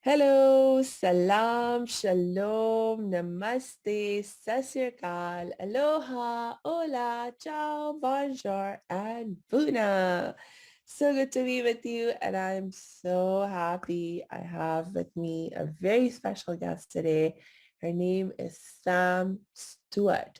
Hello, salam, shalom, namaste, sasyakal, aloha, hola, ciao, bonjour, and buna. So good to be with you, and I'm so happy I have with me a very special guest today. Her name is Sam Stewart,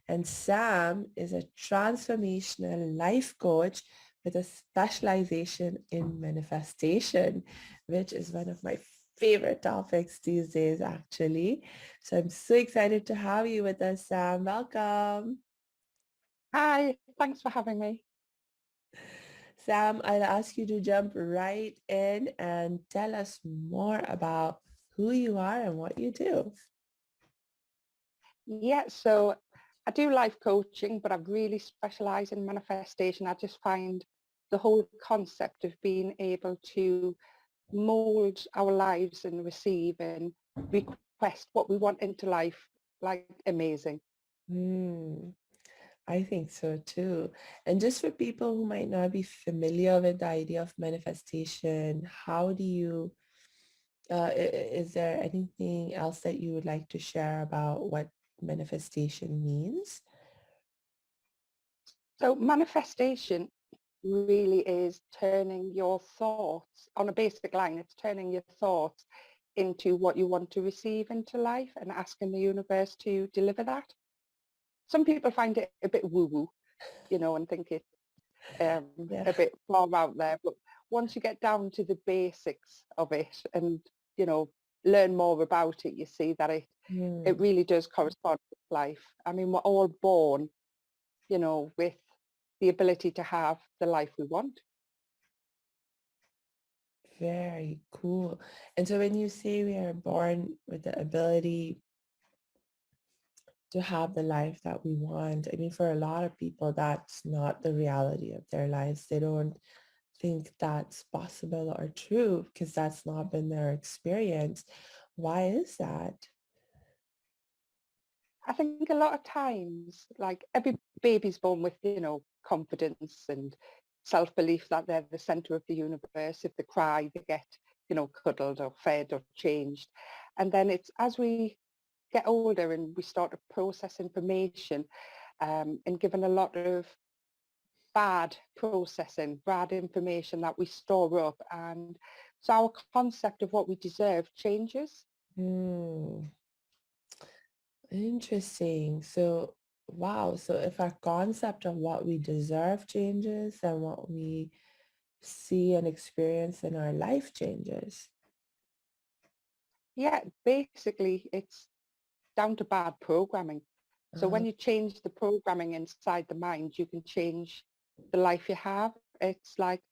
and Sam is a transformational life coach with a specialization in manifestation, which is one of my favorite topics these days, actually. So I'm so excited to have you with us, Sam. Welcome. Hi, thanks for having me. Sam, I'll ask you to jump right in and tell us more about who you are and what you do. Yeah, so I do life coaching, but I really specialize in manifestation. I just find the whole concept of being able to mold our lives and receive and request what we want into life like amazing. Hmm. I think so too. And just for people who might not be familiar with the idea of manifestation, how do you, is there anything else that you would like to share about what manifestation means? So manifestation really is turning your thoughts on a basic line. It's turning your thoughts into what you want to receive into life and asking the universe to deliver that. Some people find it a bit woo-woo, and think it's Yeah. a bit far out there. But once you get down to the basics of it and, you know, learn more about it, you see that it Hmm. really does correspond with life. I mean, we're all born, with the ability to have the life we want. Very cool. And so when you say we are born with the ability to have the life that we want, I mean, for a lot of people, that's not the reality of their lives. They don't think that's possible or true because that's not been their experience. Why is that? I think a lot of times, like every baby's born with, confidence and self-belief that they're the center of the universe. If they cry, they get, cuddled or fed or changed. And then it's as we get older and we start to process information and given a lot of bad processing, bad information that we store up. And so our concept of what we deserve changes. Hmm. Interesting. So, wow. So if our concept of what we deserve changes, then what we see and experience in our life changes. Yeah, basically it's down to bad programming. So Uh, when you change the programming inside the mind, you can change the life you have. It's like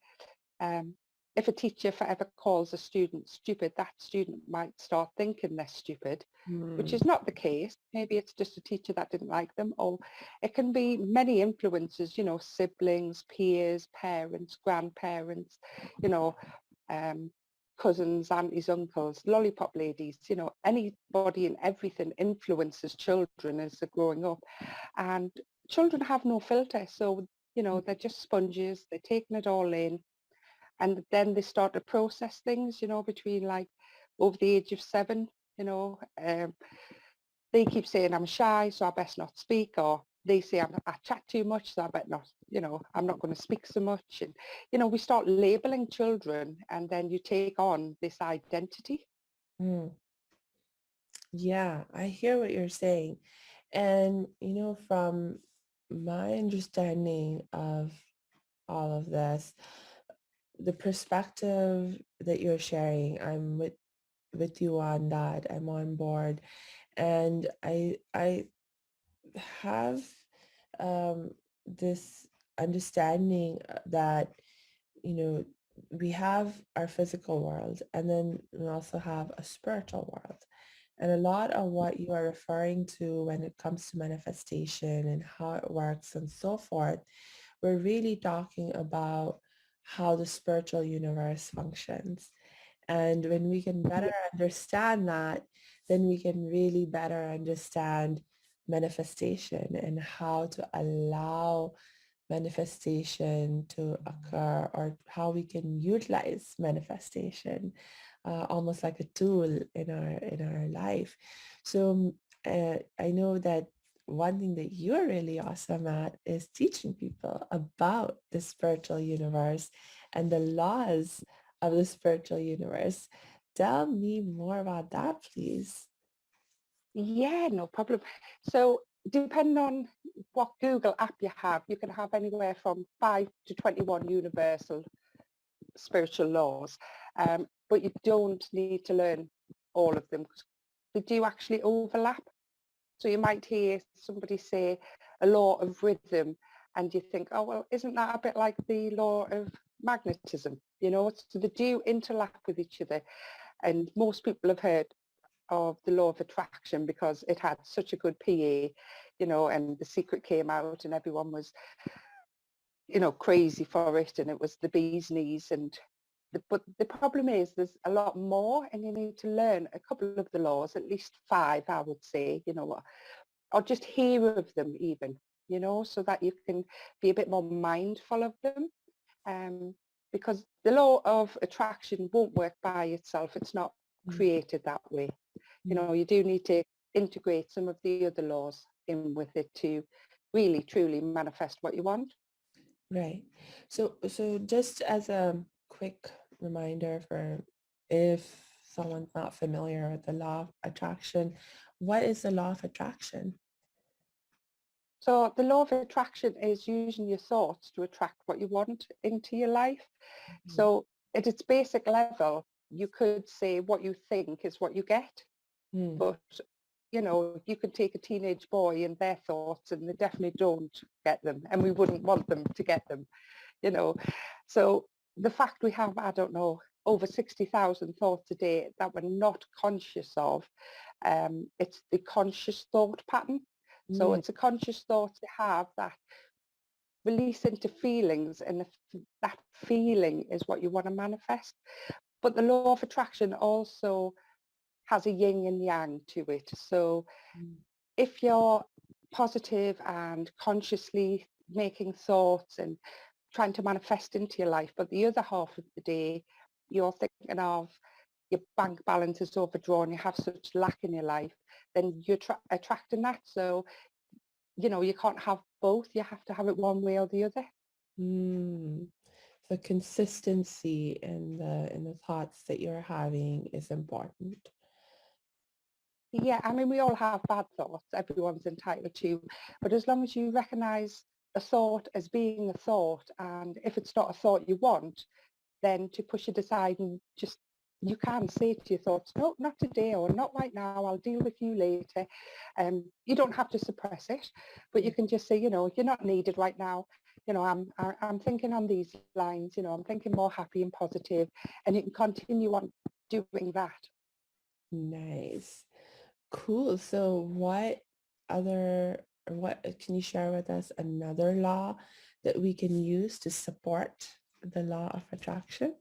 um, if a teacher forever calls a student stupid, that student might start thinking they're stupid, which hmm. is not the case. Maybe it's just a teacher that didn't like them, or it can be many influences, siblings, peers, parents, grandparents, you know, um, cousins, aunties, uncles, lollipop ladies, anybody and everything influences children as they're growing up. And children have no filter. So, they're just sponges. They're taking it all in. And then they start to process things, between like over the age of 7, you know, um, they keep saying I'm shy, so I best not speak, or they say I chat too much, so I bet not, I'm not going to speak so much. And, we start labeling children and then you take on this identity. Hmm. Yeah, I hear what you're saying. And, from my understanding of all of this, the perspective that you're sharing, I'm with you on that. I'm on board. And I have this understanding that, you know, we have our physical world and then we also have a spiritual world. And a lot of what you are referring to when it comes to manifestation and how it works and so forth, we're really talking about how the spiritual universe functions. And when we can better Yeah. understand that, then we can really better understand manifestation and how to allow manifestation to occur or how we can utilize manifestation. almost like a tool in our life. So I know that one thing that you're really awesome at is teaching people about the spiritual universe and the laws of the spiritual universe. Tell me more about that, please. Yeah, no problem. So depending on what Google app you have, you can have anywhere from 5 to 21 universal spiritual laws, but you don't need to learn all of them because they do actually overlap. So you might hear somebody say a law of rhythm and you think, oh, well, isn't that a bit like the law of magnetism? You know, so they do interlap with each other. And most people have heard of the law of attraction because it had such a good PA, you know, and The Secret came out and everyone was, you know, crazy for it and it was the bee's knees. But the problem is there's a lot more and you need to learn a couple of the laws, at least 5, I would say, you know, or just hear of them even, you know, so that you can be a bit more mindful of them. Um, because the law of attraction won't work by itself. It's not Mm, created that way. You mm. know, you do need to integrate some of the other laws in with it to really, truly manifest what you want. Right. So just as a quick reminder for if someone's not familiar with the law of attraction, what is the law of attraction? So the law of attraction is using your thoughts to attract what you want into your life. Mhm. So at its basic level, you could say what you think is what you get. Mm, But, you know, you could take a teenage boy and their thoughts and they definitely don't get them. And we wouldn't want them to get them, you know. So the fact we have, I don't know, over 60,000 thoughts a day that we're not conscious of, it's the conscious thought pattern. So mm, it's a conscious thought to have that release into feelings and that feeling is what you want to manifest. But the law of attraction also has a yin and yang to it. So mm, if you're positive and consciously making thoughts and trying to manifest into your life, but the other half of the day you're thinking of your bank balance is overdrawn, you have such lack in your life, then you're attracting that. So, you know, you can't have both. You have to have it one way or the other. mm. The consistency in the thoughts that you're having is important. Yeah, I mean, we all have bad thoughts. Everyone's entitled to. But as long as you recognise a thought as being a thought, and if it's not a thought you want, then to push it aside and just you can say to your thoughts, no, not today or not right now, I'll deal with you later. You don't have to suppress it, but you Mm, can just say, you know, you're not needed right now. You know, I'm thinking on these lines, you know, I'm thinking more happy and positive, and you can continue on doing that. nice. Cool. So what can you share with us another law that we can use to support the law of attraction?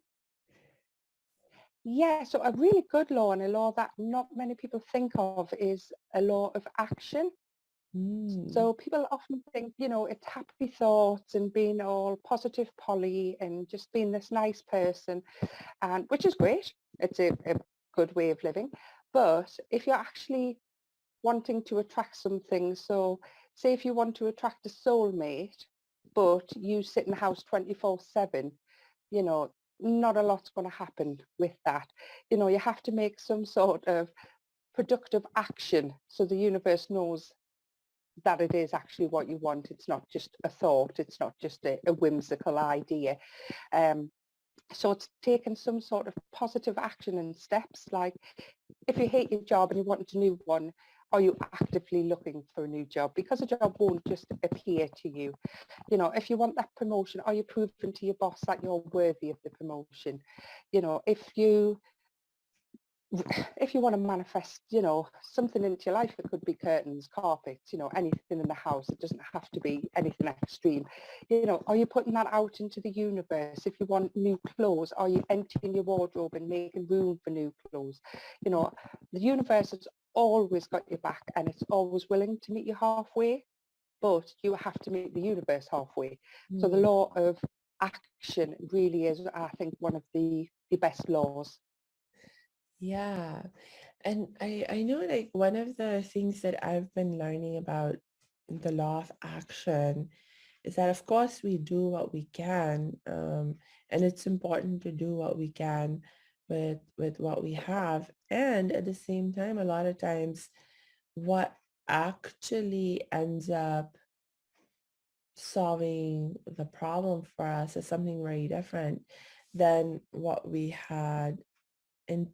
Yeah, so a really good law and a law that not many people think of is a law of action. Mm, So people often think, you know, it's happy thoughts and being all positive Polly and just being this nice person, and which is great. It's a good way of living. But if you're actually wanting to attract something, so say if you want to attract a soulmate, but you sit in the house 24/7, you know, not a lot's going to happen with that. You know, you have to make some sort of productive action so the universe knows that it is actually what you want. It's not just a thought. It's not just a whimsical idea. Um, so it's taking some sort of positive action and steps. Like if you hate your job and you want a new one, are you actively looking for a new job? Because a job won't just appear to you. You know, if you want that promotion, are you proving to your boss that you're worthy of the promotion? You know, if you want to manifest, you know, something into your life, it could be curtains, carpets, you know, anything in the house. It doesn't have to be anything extreme. You know, are you putting that out into the universe? If you want new clothes, are you emptying your wardrobe and making room for new clothes? You know, the universe has always got your back and it's always willing to meet you halfway, but you have to meet the universe halfway. So the mm. law of action really is, I think, one of the best laws. Yeah. And I know like one of the things that I've been learning about the law of action is that of course we do what we can, and it's important to do what we can with what we have. And at the same time, a lot of times what actually ends up solving the problem for us is something very different than what we had in,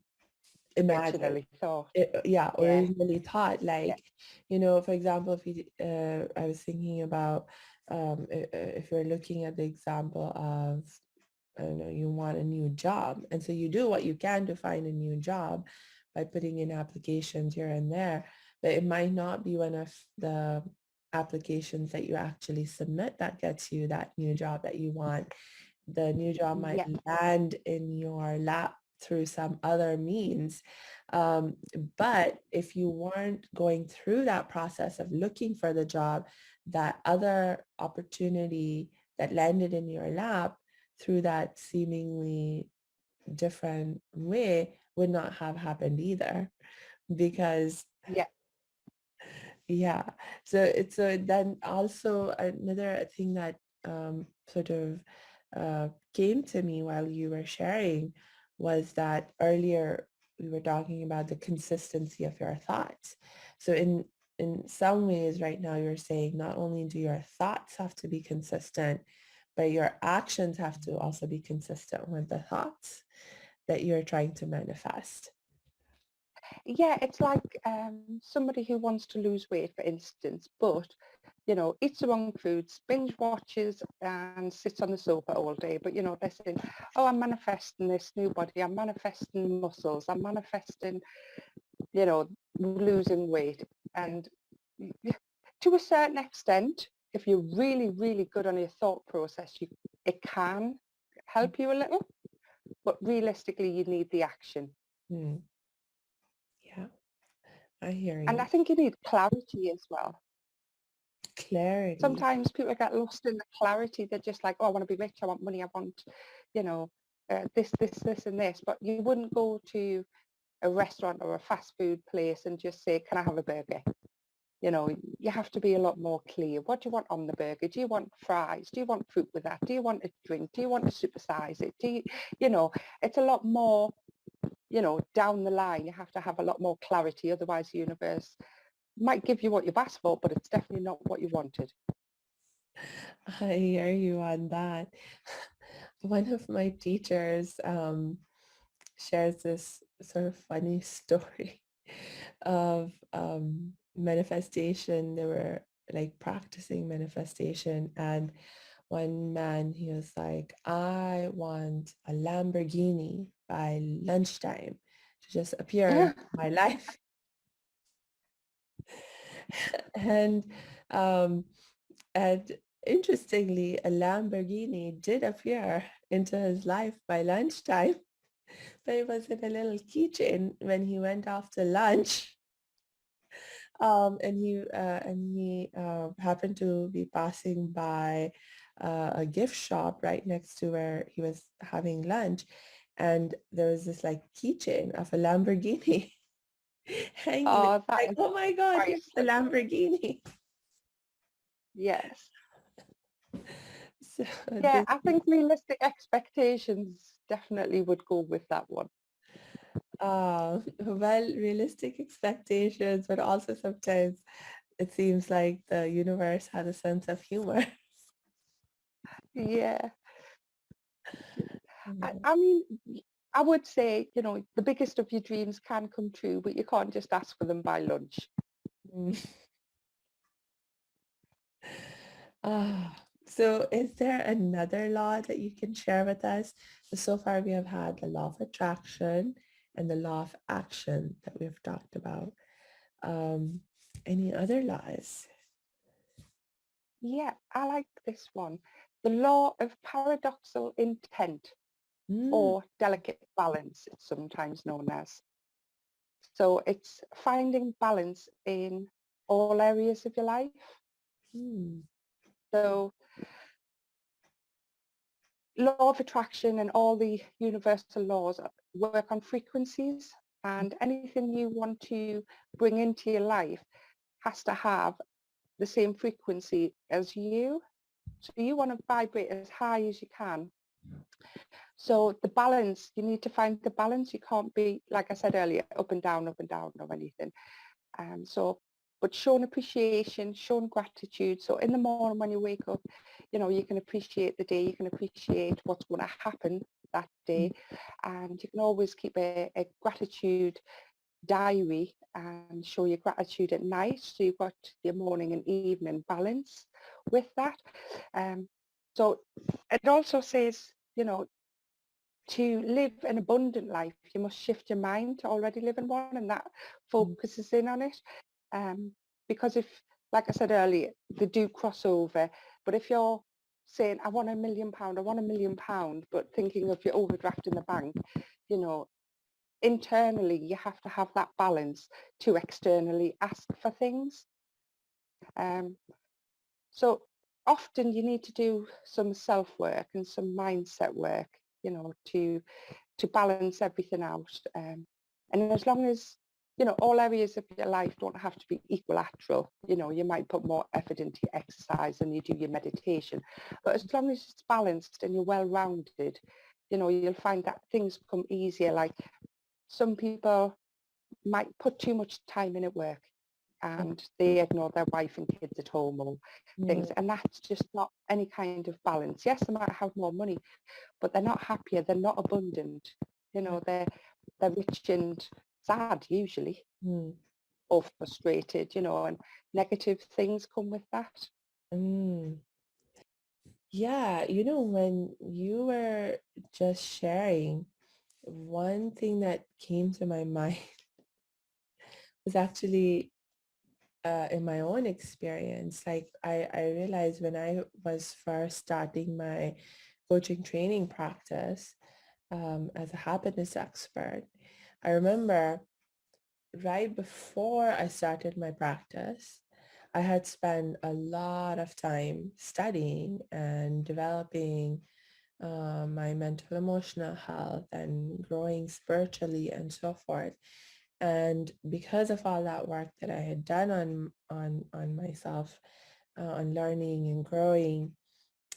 imagined. Originally thought. Yeah, Yeah, originally thought. yeah, Like, you know, for example, if you, I was thinking about if you're looking at the example of, I don't know, you want a new job, and so you do what you can to find a new job by putting in applications here and there, but it might not be one of the applications that you actually submit that gets you that new job that you want. The new job might yeah, land in your lap through some other means. Um, but if you weren't going through that process of looking for the job, that other opportunity that landed in your lap through that seemingly different way would not have happened either, because yeah, yeah. So it's so then also another thing that sort of came to me while you were sharing was that earlier we were talking about the consistency of your thoughts. So in some ways right now you're saying not only do your thoughts have to be consistent, but your actions have to also be consistent with the thoughts that you're trying to manifest. yeah. It's like somebody who wants to lose weight, for instance, but eats the wrong foods, binge watches, and sits on the sofa all day. But they're saying, "Oh, I'm manifesting this new body. I'm manifesting muscles. I'm manifesting, losing weight." And to a certain extent, if you're really, really good on your thought process, it can help you a little. But realistically, you need the action. Hmm. Yeah, I hear And I you. think you need clarity as well. Clarity. Sometimes people get lost in the clarity. They're just like, oh, I want to be rich. I want money. I want, you know, this, and this. But you wouldn't go to a restaurant or a fast food place and just say, can I have a burger? You have to be a lot more clear. What do you want on the burger? Do you want fries? Do you want fruit with that? Do you want a drink? Do you want to supersize it? You know, it's a lot more, down the line. You have to have a lot more clarity. Otherwise, the universe might give you what you've asked for, but it's definitely not what you wanted. I hear you on that. One of my teachers shares this sort of funny story of manifestation. They were like practicing manifestation, and one man, he was like, I want a Lamborghini by lunchtime to just appear in my life. And um, and interestingly, a Lamborghini did appear into his life by lunchtime, but it was in a little keychain when he went off to lunch. And he happened to be passing by a gift shop right next to where he was having lunch, and there was this like keychain of a Lamborghini hanging there. Oh, that Like, is oh my God, here's the priceless. Lamborghini. Yes. So Yeah, this I think realistic expectations definitely would go with that one. well, realistic expectations, but also sometimes it seems like the universe has a sense of humor. Yeah. I, Mm. I mean, I would say, the biggest of your dreams can come true, but you can't just ask for them by lunch. So is there another law that you can share with us? So far we have had the law of attraction and the law of action that we've talked about. Um, any other laws? Yeah, I like this one. The law of paradoxical intent, Mm, or delicate balance, it's sometimes known as. So it's finding balance in all areas of your life. mm, So law of attraction and all the universal laws work on frequencies. and anything you want to bring into your life has to have the same frequency as you. So you want to vibrate as high as you can. So the balance, you need to find the balance. You can't be, like I said earlier, up and down or anything. So, but showing appreciation, showing gratitude. So in the morning when you wake up, you know, you can appreciate the day, you can appreciate what's going to happen that day. And you can always keep a gratitude diary and show your gratitude at night. So you've got your morning and evening balance with that. Um, so it also says, you know, to live an abundant life, you must shift your mind to already living one, and that focuses in on it. Um, because if, like I said earlier, they do cross over, but if you're saying, I want £1 million, I want £1 million, but thinking of your overdraft in the bank, you know, internally you have to have that balance to externally ask for things. Um, so often you need to do some self-work and some mindset work, you know, to balance everything out. And as long as, you know, all areas of your life don't have to be equilateral. You know, you might put more effort into your exercise than you do your meditation. But as long as it's balanced and you're well-rounded, you know, you'll find that things come easier. Like some people might put too much time in at work and they ignore their wife and kids at home or things. And that's just not any kind of balance. Yes, they might have more money, but they're not happier, they're not abundant. You know, they're rich and sad usually, Mm. or frustrated, you know, and negative things come with that. Mm. Yeah, you know, when you were just sharing, one thing that came to my mind was actually in my own experience. Like I realized when I was first starting my coaching training practice as a happiness expert, I remember right before I started my practice, I had spent a lot of time studying and developing my mental emotional health and growing spiritually and so forth. And because of all that work that I had done on myself, on learning and growing,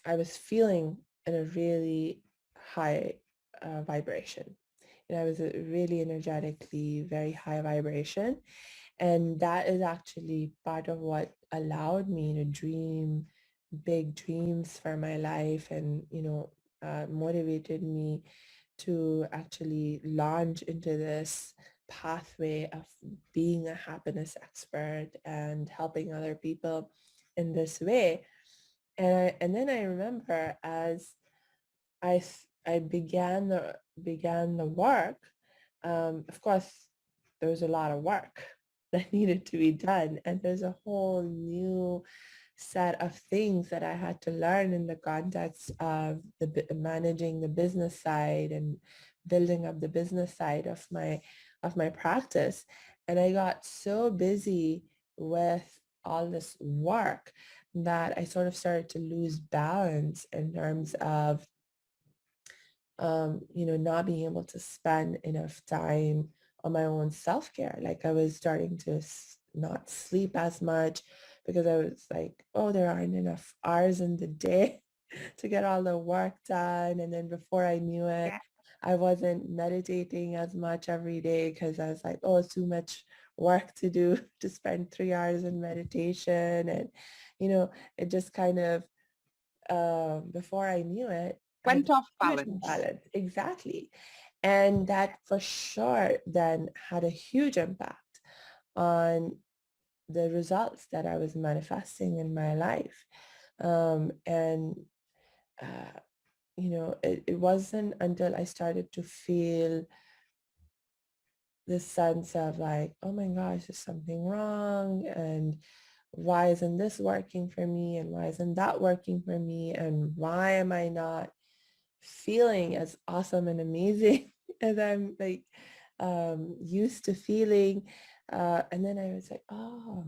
I was feeling in a really high vibration. And I was a really energetically very high vibration. And that is actually part of what allowed me to dream big dreams for my life and, motivated me to actually launch into this pathway of being a happiness expert and helping other people in this way. And then I remember as I began the work. Of course, there was a lot of work that needed to be done, and there's a whole new set of things that I had to learn in the context of managing the business side and building up the business side of my practice. And I got so busy with all this work that I sort of started to lose balance in terms of not being able to spend enough time on my own self-care. Like I was starting to not sleep as much because I was like, oh, there aren't enough hours in the day to get all the work done. And then before I knew it, Yeah. I wasn't meditating as much every day because I was like, oh, it's too much work to do to spend 3 hours in meditation. And, it just kind of before I knew it, I had Went off huge balance. imbalance. Exactly. And that for sure then had a huge impact on the results that I was manifesting in my life. And, uh, it wasn't until I started to feel this sense of like, oh my gosh, is something wrong? And why isn't this working for me? And why isn't that working for me? And why am I not feeling as awesome and amazing as I'm like used to feeling. And then I was like, oh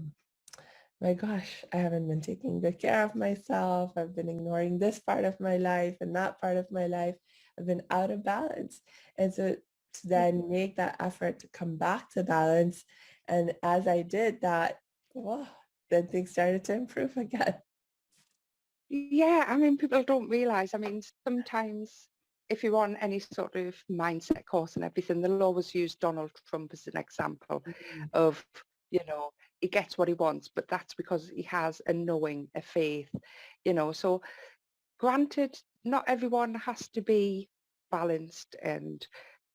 my gosh, I haven't been taking good care of myself. I've been ignoring this part of my life and that part of my life. I've been out of balance. And so to then make that effort to come back to balance. And as I did that, wow, then things started to improve again. Yeah, I mean, people don't realize. I mean, sometimes if you're on any sort of mindset course and everything, they'll always use Donald Trump as an example Mm, of, you know, he gets what he wants, but that's because he has a knowing, a faith, So granted, not everyone has to be balanced and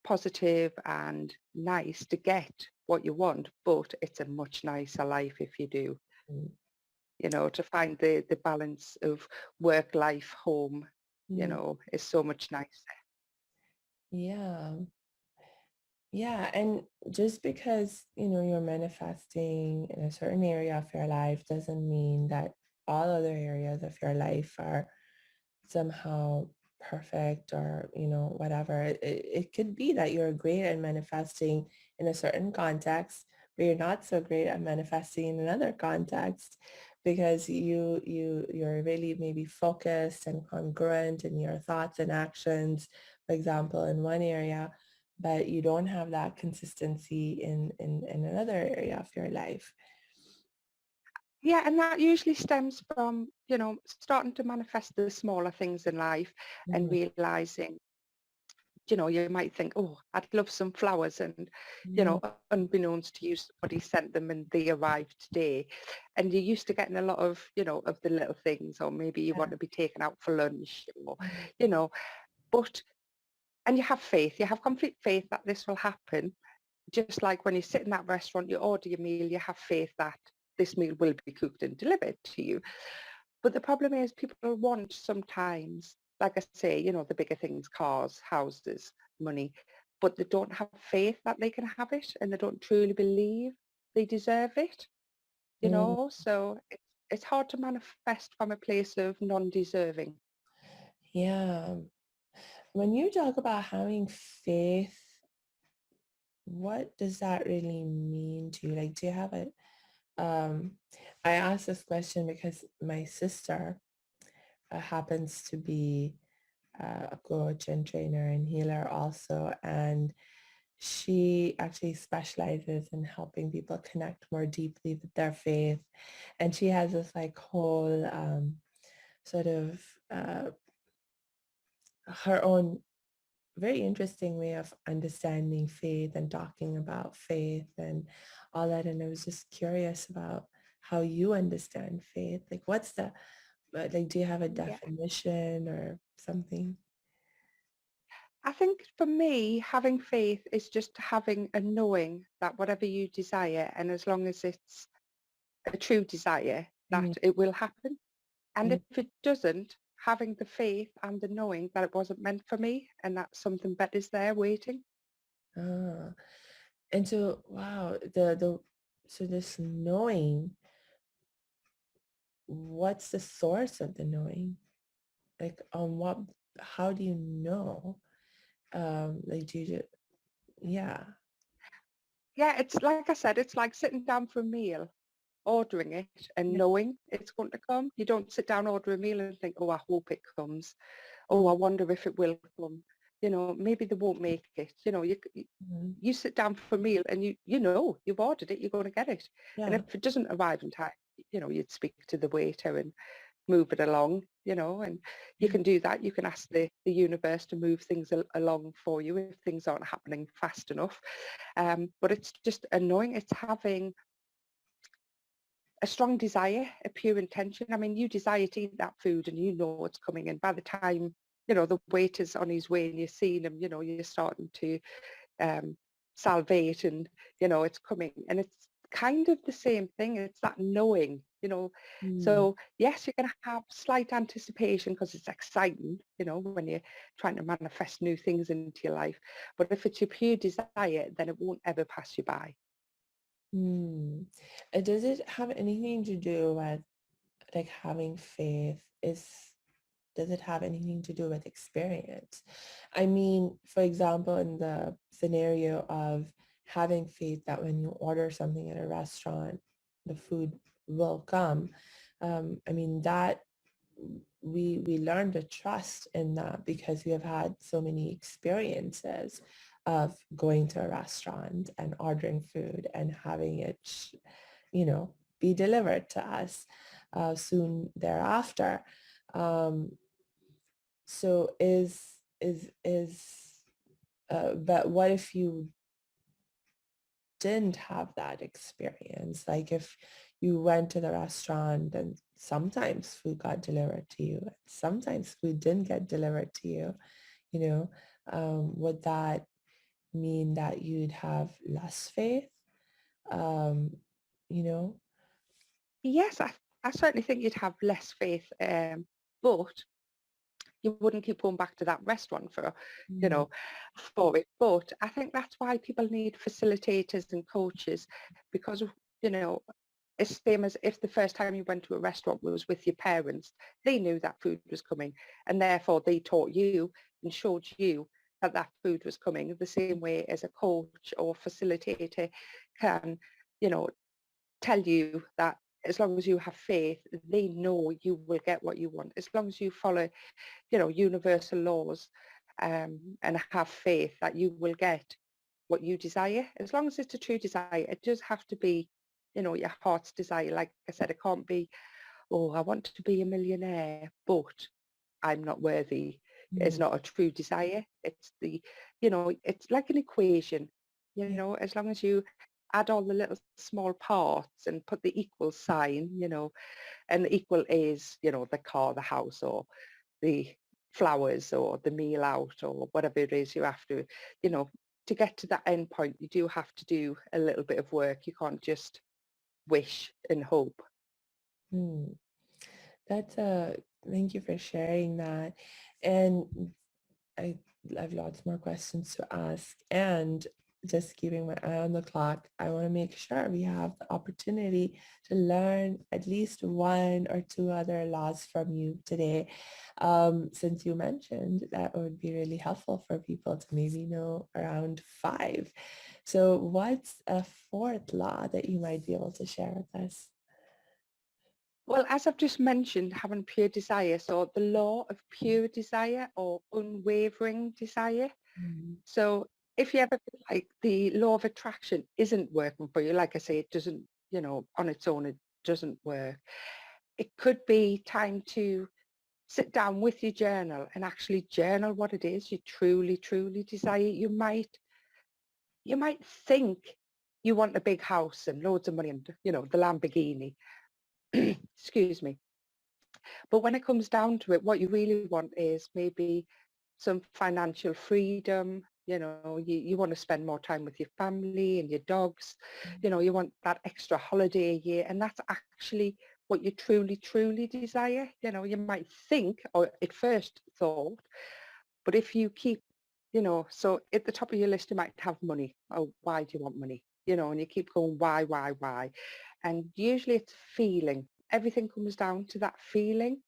positive and nice to get what you want, but it's a much nicer life if you do, mm, to find the balance of work, life, home, mm. is so much nicer. Yeah. Yeah, and just because, you're manifesting in a certain area of your life doesn't mean that all other areas of your life are somehow perfect or, whatever. It could be that you're great at manifesting in a certain context, but you're not so great at manifesting in another context because you're really maybe focused and congruent in your thoughts and actions, for example, in one area, but you don't have that consistency in another area of your life. Yeah, and that usually stems from, starting to manifest the smaller things in life and Mm, realizing, you might think, oh, I'd love some flowers and, mm, unbeknownst to you, somebody sent them and they arrived today. And you're used to getting a lot of, of the little things, or maybe you want yeah. to be taken out for lunch or, Mm, you know, but, and you have faith, you have complete faith that this will happen. Just like when you sit in that restaurant, you order your meal, you have faith that this meal will be cooked and delivered to you. But the problem is people want sometimes, like I say, the bigger things, cars, houses, money, but they don't have faith that they can have it and they don't truly believe they deserve it, mm. So it's hard to manifest from a place of non-deserving. Yeah. When you talk about having faith, what does that really mean to you? Like, do you have it? I asked this question because my sister happens to be a coach and trainer and healer also, and she actually specializes in helping people connect more deeply with their faith. And she has this like whole sort of uh, her own very interesting way of understanding faith and talking about faith and all that. And I was just curious about how you understand faith. Like what's the, like, do you have a Yeah. definition or something? I think for me, having faith is just having a knowing that whatever you desire, and as long as it's a true desire, Mm, that it will happen. And mm, if it doesn't, having the faith and the knowing that it wasn't meant for me and that something better is there waiting. ah. And so, wow, so this knowing, what's the source of the knowing? Like on what, how do you know? Like do you just, yeah. Yeah, it's like I said, it's like sitting down for a meal, ordering it and Yeah. knowing it's going to come. You don't sit down, order a meal and think, oh, I hope it comes. Oh, Mm, I wonder if it will come. Maybe they won't make it. mm, You sit down for a meal and you know you've ordered it, you're going to get it. And if yeah. it doesn't arrive in time, you'd speak to the waiter and move it along, and you Mm, can do that. You can ask the universe to move things along for you if things aren't happening fast enough. But it's just annoying. It's having a strong desire, a pure intention. I mean, you desire to eat that food and you know it's coming. And by the time, the waiter's on his way and you're seeing him, you're starting to um, salivate and, it's coming. And it's kind of the same thing. It's that knowing. mm, So yes, you're going to have slight anticipation because it's exciting, when you're trying to manifest new things into your life. But if it's your pure desire, then it won't ever pass you by. mm. Does it have anything to do with like having faith is, does it have anything to do with experience? I mean, for example, in the scenario of having faith that when you order something at a restaurant, the food will come. I mean, that we learn to trust in that because we have had so many experiences of going to a restaurant and ordering food and having it, be delivered to us soon thereafter. Um, so but what if you didn't have that experience? Like if you went to the restaurant and sometimes food got delivered to you, sometimes food didn't get delivered to you, you know, would that mean that you'd have less faith? Um, you know? Yes, I certainly think you'd have less faith, but you wouldn't keep going back to that restaurant you Mm, know, for it. But I think that's why people need facilitators and coaches because, you know, it's the same as if the first time you went to a restaurant was with your parents, they knew that food was coming and therefore they taught you and showed you that that food was coming the same way as a coach or facilitator can, you know, tell you that as long as you have faith, they know you will get what you want. As long as you follow, you know, universal laws and have faith that you will get what you desire. As long as it's a true desire, it does have to be, you know, your heart's desire. Like I said, it can't be, oh, I want to be a millionaire, but I'm not worthy. It's mm, not a true desire. It's the, you know, it's like an equation. You yeah. know, as long as you add all the little small parts and put the equal sign, you know, and the equal is, you know, the car, the house, or the flowers, or the meal out, or whatever it is you have to, you know, to get to that end point, you do have to do a little bit of work. You can't just wish and hope. Mm. That's thank you for sharing that. And I have lots more questions to ask. And just keeping my eye on the clock, I want to make sure we have the opportunity to learn at least one or two other laws from you today. Since you mentioned that would be really helpful for people to maybe know around five. So what's a fourth law that you might be able to share with us? Well, as I've just mentioned, having pure desire, so the law of pure desire or unwavering desire. Mm, So if you ever feel like the law of attraction isn't working for you, like I say, it doesn't, you know, on its own, it doesn't work. It could be time to sit down with your journal and actually journal what it is you truly, truly desire. You might think you want a big house and loads of money and, you know, the Lamborghini. Excuse me. But when it comes down to it, what you really want is maybe some financial freedom. You know, you want to spend more time with your family and your dogs. You know, you want that extra holiday a year. And that's actually what you truly, truly desire. You know, you might think, or at first thought, but if you keep, you know, so at the top of your list, you might have money. Oh, why do you want money? You know, and you keep going, why? And usually it's feeling. Everything comes down to that feeling.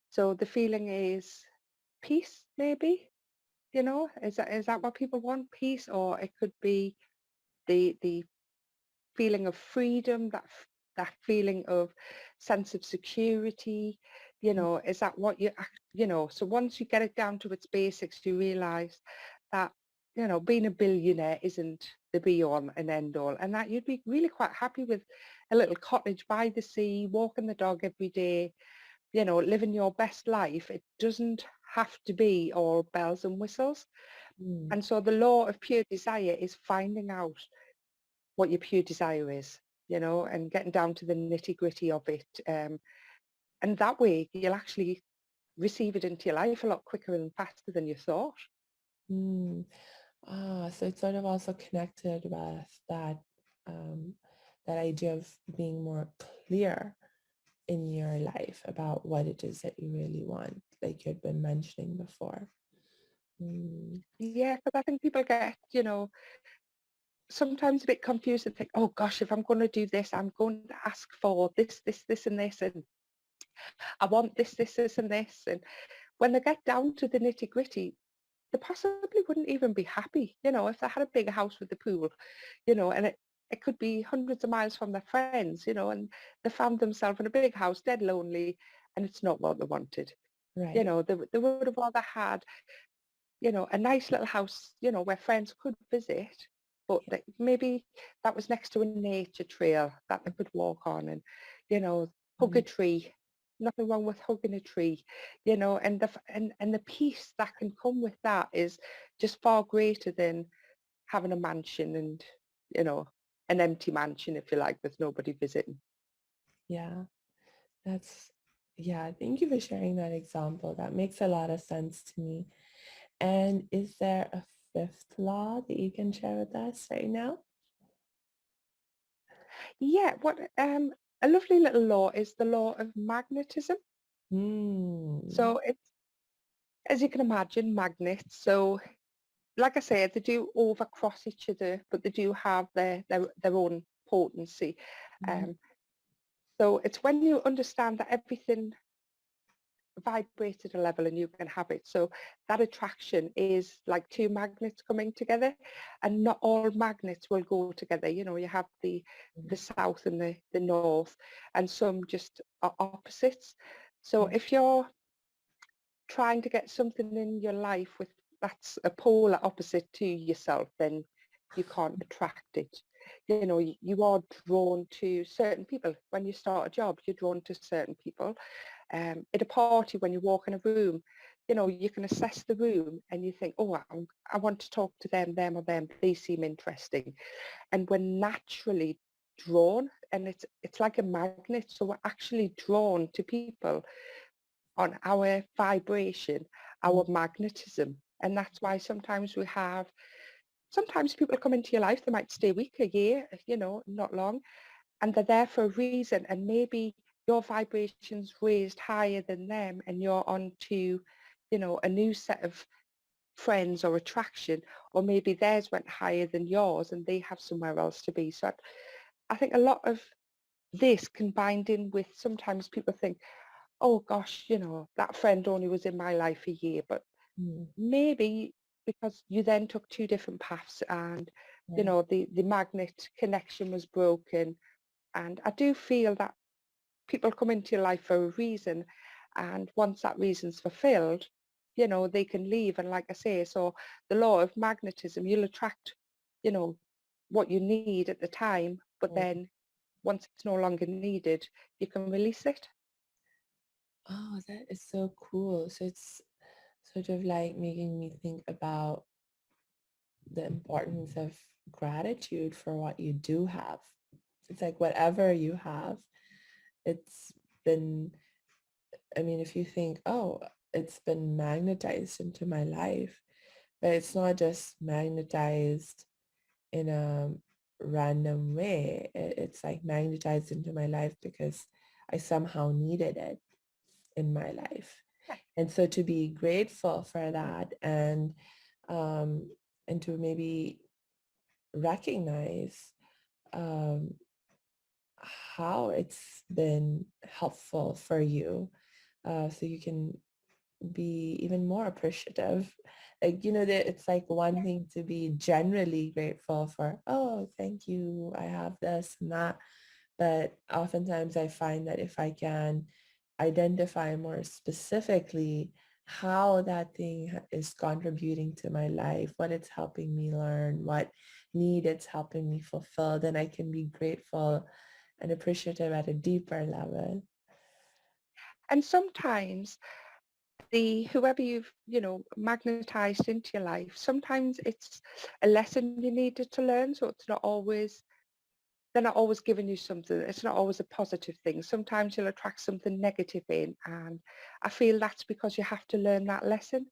So the feeling is peace, maybe, you know, is that what people want? Peace, or it could be the feeling of freedom, that feeling of sense of security, you know, is that what you know, so once you get it down to its basics, you realize that, you know, being a billionaire isn't the be all and end all, and that you'd be really quite happy with a little cottage by the sea, walking the dog every day, you know, living your best life. It doesn't have to be all bells and whistles. mm, And so the law of pure desire is finding out what your pure desire is, you know, and getting down to the nitty gritty of it. And that way you'll actually receive it into your life a lot quicker and faster than you thought. mm. So it's sort of also connected with um, that idea of being more clear in your life about what it is that you really want, like you had been mentioning before. Mm, Yeah, because I think people get, you know, sometimes a bit confused and think, oh gosh, if I'm going to do this, I'm going to ask for this, and this, and I want this, and this. And when they get down to the nitty gritty, they possibly wouldn't even be happy, you know, if they had a big house with a pool, you know, and it could be hundreds of miles from their friends, you know, and they found themselves in a big house, dead lonely, and it's not what they wanted. You right. know, they would have rather had a nice little house, where friends could visit, but Yeah. that maybe that was next to a nature trail that they could walk on and, you know, hug a Mm, tree. Nothing wrong with hugging a tree, and and the peace that can come with that is just far greater than having a mansion and, you know, an empty mansion, if you like, with nobody visiting. yeah, that's, yeah, thank you for sharing that example. That makes a lot of sense to me. And is there a fifth law that you can share with us right now? Yeah, what a lovely little law is the law of magnetism. Hmm. So it's, as you can imagine, magnets. So like I said, they do overcross each other, but they do have their own potency. Mhm. Um, so it's when you understand that everything vibrates at a level and you can have it. So that attraction is like two magnets coming together, and not all magnets will go together. You have the south and the north, and some just are opposites. So Yeah. if you're trying to get something in your life with that's a polar opposite to yourself, then you can't attract it. You are drawn to certain people. When you start a job, you're drawn to certain people. At a party, when you walk in a room, you can assess the room and you think, oh, I want to talk to them or them. They seem interesting. And we're naturally drawn, and it's like a magnet. So we're actually drawn to people on our vibration, Mm, our magnetism. And that's why sometimes people come into your life, they might stay a week, a year, not long, and they're there for a reason. And maybe your vibration's raised higher than them and you're on to, a new set of friends or attraction, or maybe theirs went higher than yours and they have somewhere else to be. So I think a lot of this combined in with sometimes people think, oh gosh, that friend only was in my life a year, but mm, maybe because you then took two different paths and, right. the magnet connection was broken. And I do feel that people come into your life for a reason, and once that reason's fulfilled, they can leave. And like I say, so the law of magnetism, you'll attract, you know, what you need at the time, but Mm. then once it's no longer needed, you can release it. Oh, that is so cool. So it's sort of like making me think about the importance of gratitude for what you do have. It's like whatever you have, it's been, I mean, if you think, oh, it's been magnetized into my life, but it's not just magnetized in a random way. It's like magnetized into my life because I somehow needed it in my life. And so to be grateful for that, um, and to maybe recognize um, how it's been helpful for you, so you can be even more appreciative. Like, that it's like one thing to be generally grateful for, oh, thank you, I have this and that. But oftentimes I find that if I can identify more specifically how that thing is contributing to my life, what it's helping me learn, what need it's helping me fulfill, then I can be grateful and appreciative at a deeper level. And sometimes the whoever you've magnetized into your life, sometimes it's a lesson you needed to learn. So it's not always they're not always giving you something. It's not always a positive thing. Sometimes you'll attract something negative in, and I feel that's because you have to learn that lesson.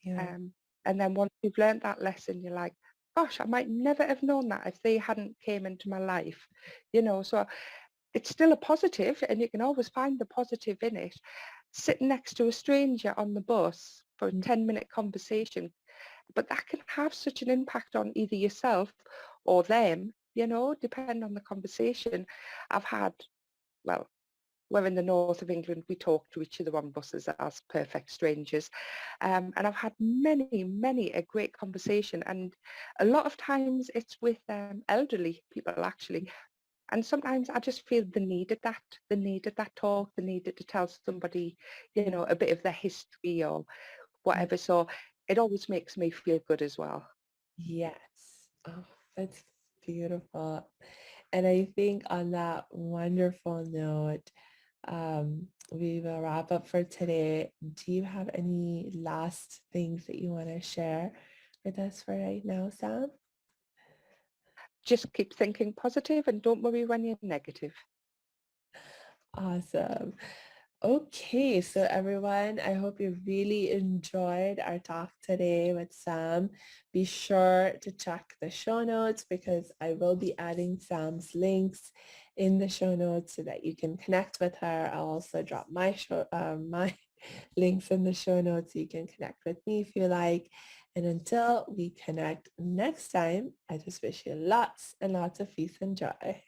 Yeah. um, and then once you've learned that lesson, you're like, gosh, I might never have known that if they hadn't came into my life. So it's still a positive, and you can always find the positive in it. Sitting next to a stranger on the bus for a Mm, 10-minute conversation, but that can have such an impact on either yourself or them, depending on the conversation. I've had, well, we're in the north of England, we talk to each other on buses as perfect strangers. And I've had many a great conversation, and a lot of times it's with elderly people actually. And sometimes I just feel they needed that talk, they needed to tell somebody, yeah. a bit of their history or Mm, whatever. So it always makes me feel good as well. Yes. Oh, that's beautiful. And I think on that wonderful note, we will wrap up for today. Do you have any last things that you want to share with us for right now, Sam? Just keep thinking positive and don't worry when you're negative. Awesome. Okay, so everyone, I hope you really enjoyed our talk today with Sam. Be sure to check the show notes because I will be adding Sam's links in the show notes so that you can connect with her. I'll also drop my links in the show notes so you can connect with me if you like. And until we connect next time, I just wish you lots and lots of peace and joy.